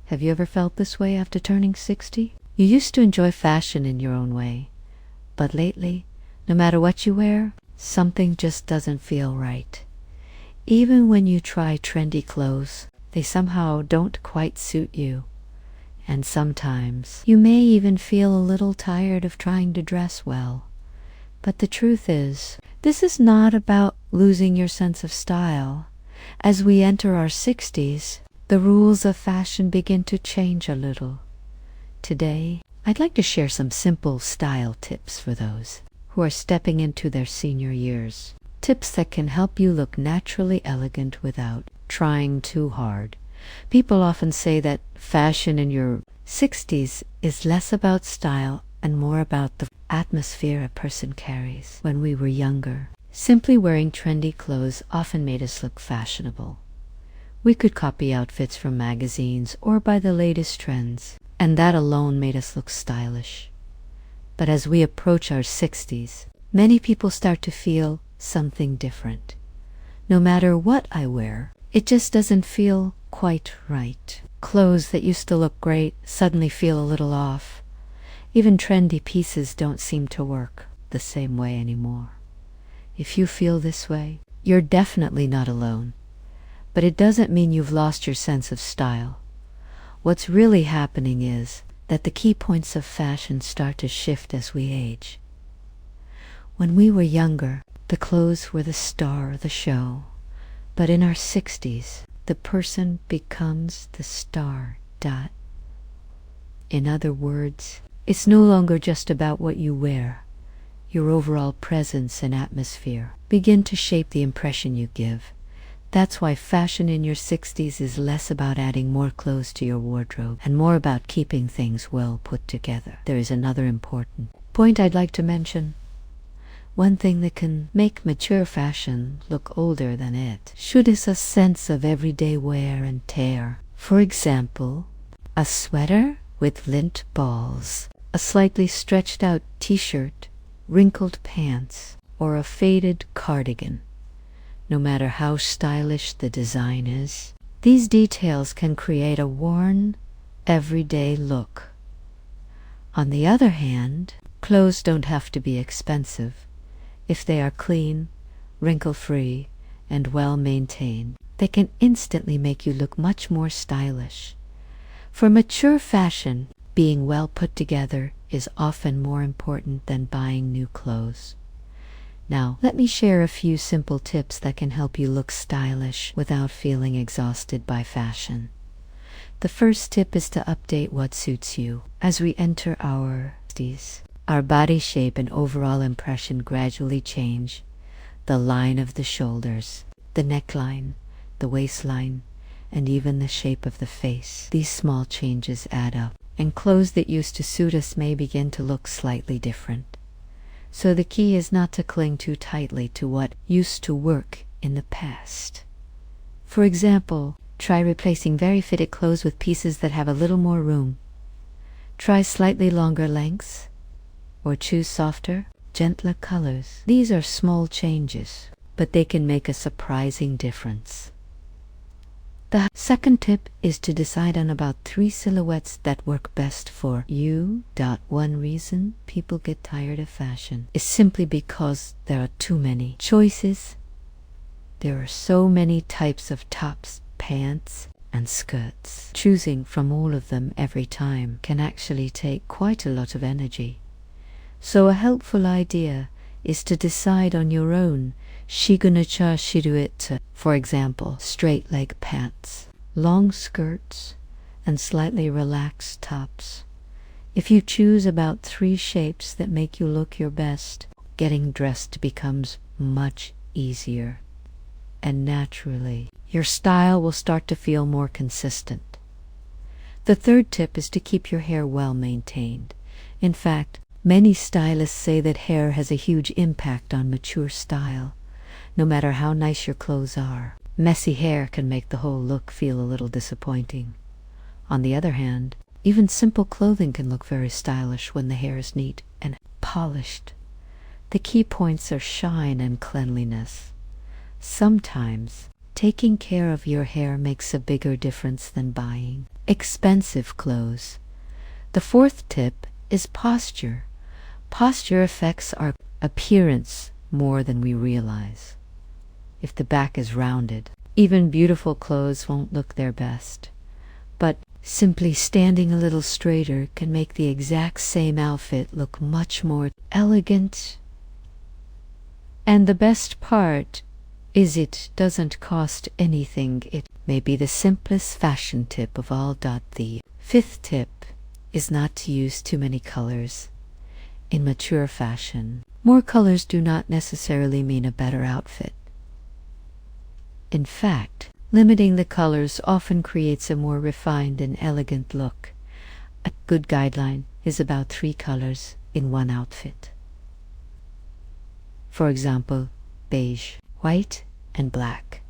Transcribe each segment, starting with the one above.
Have you ever felt this way after turning 60? You used to enjoy fashion in your own way, but lately, no matter what you wear, something just doesn't feel right. Even when you try trendy clothes, they somehow don't quite suit you. And sometimes, you may even feel a little tired of trying to dress well. But the truth is, this is not about losing your sense of style. As we enter our 60s, the rules of fashion begin to change a little. Today, I'd like to share some simple style tips for those who are stepping into their senior years. Tips that can help you look naturally elegant without trying too hard. People often say that fashion in your 60s is less about style and more about the atmosphere a person carries. When we were younger, simply wearing trendy clothes often made us look fashionable. We could copy outfits from magazines or by the latest trends, and that alone made us look stylish. But as we approach our 60s, many people start to feel something different. No matter what I wear, it just doesn't feel quite right. Clothes that used to look great suddenly feel a little off. Even trendy pieces don't seem to work the same way anymore. If you feel this way, you're definitely not alone. But it doesn't mean you've lost your sense of style. What's really happening is that the key points of fashion start to shift as we age. When we were younger, the clothes were the star of the show. But in our 60s, the person becomes the star. In other words, it's no longer just about what you wear. Your overall presence and atmosphere begin to shape the impression you give. That's why fashion in your 60s is less about adding more clothes to your wardrobe and more about keeping things well put together. There is another important point I'd like to mention. One thing that can make mature fashion look older than it should is a sense of everyday wear and tear. For example, a sweater with lint balls, a slightly stretched out t-shirt, wrinkled pants, or a faded cardigan. No matter how stylish the design is, these details can create a worn, everyday look. On the other hand, clothes don't have to be expensive. If they are clean, wrinkle-free, and well-maintained, they can instantly make you look much more stylish. For mature fashion, being well put together is often more important than buying new clothes. Now, let me share a few simple tips that can help you look stylish without feeling exhausted by fashion. The first tip is to update what suits you. As we enter our 60s, our body shape and overall impression gradually change. The line of the shoulders, the neckline, the waistline, and even the shape of the face. These small changes add up, and clothes that used to suit us may begin to look slightly different. So the key is not to cling too tightly to what used to work in the past. For example, try replacing very fitted clothes with pieces that have a little more room. Try slightly longer lengths, or choose softer, gentler colors. These are small changes, but they can make a surprising difference. The second tip is to decide on about 3 silhouettes that work best for you. One reason people get tired of fashion is simply because there are too many choices. There are so many types of tops, pants, and skirts. Choosing from all of them every time can actually take quite a lot of energy. So a helpful idea is to decide on your own signature silhouette. For example, straight leg pants, long skirts, and slightly relaxed tops. If you choose about 3 shapes that make you look your best, getting dressed becomes much easier. And naturally, your style will start to feel more consistent. The third tip is to keep your hair well maintained. In fact, many stylists say that hair has a huge impact on mature style. No matter how nice your clothes are, messy hair can make the whole look feel a little disappointing. On the other hand, even simple clothing can look very stylish when the hair is neat and polished. The key points are shine and cleanliness. Sometimes, taking care of your hair makes a bigger difference than buying expensive clothes. The fourth tip is posture. Posture affects our appearance more than we realize. If the back is rounded, even beautiful clothes won't look their best. But simply standing a little straighter can make the exact same outfit look much more elegant. And the best part is it doesn't cost anything. It may be the simplest fashion tip of all. The fifth tip is not to use too many colors. In mature fashion, more colors do not necessarily mean a better outfit. In fact, limiting the colors often creates a more refined and elegant look. A good guideline is about 3 colors in one outfit. For example, beige, white, and black,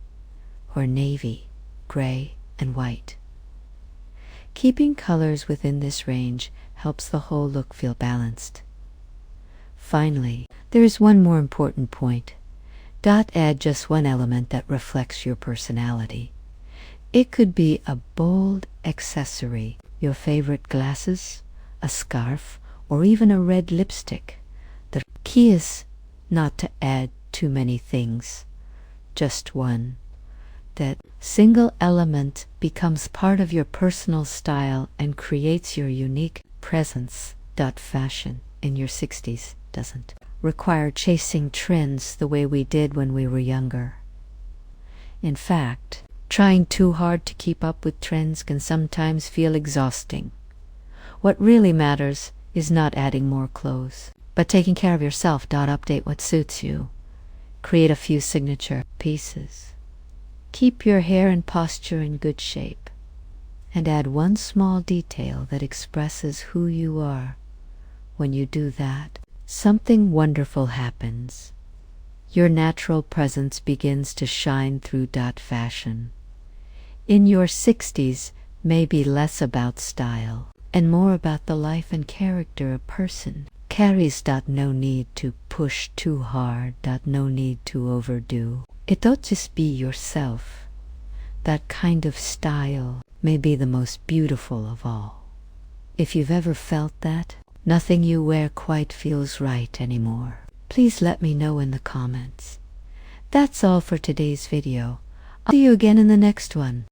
or navy, gray, and white. Keeping colors within this range helps the whole look feel balanced. Finally, there is one more important point. Add just one element that reflects your personality. It could be a bold accessory, your favorite glasses, a scarf, or even a red lipstick. The key is not to add too many things, just one. That single element becomes part of your personal style and creates your unique presence. Fashion in your 60s doesn't require chasing trends the way we did when we were younger. In fact, trying too hard to keep up with trends can sometimes feel exhausting. What really matters is not adding more clothes, but taking care of yourself. Update what suits you. Create a few signature pieces. Keep your hair and posture in good shape, and add one small detail that expresses who you are. When you do that, something wonderful happens. Your natural presence begins to shine through. Fashion in your 60s may be less about style and more about the life and character a person carries. No need to push too hard. No need to overdo. It ought just be yourself. That kind of style may be the most beautiful of all. If you've ever felt that, nothing you wear quite feels right anymore, please let me know in the comments. That's all for today's video. I'll see you again in the next one.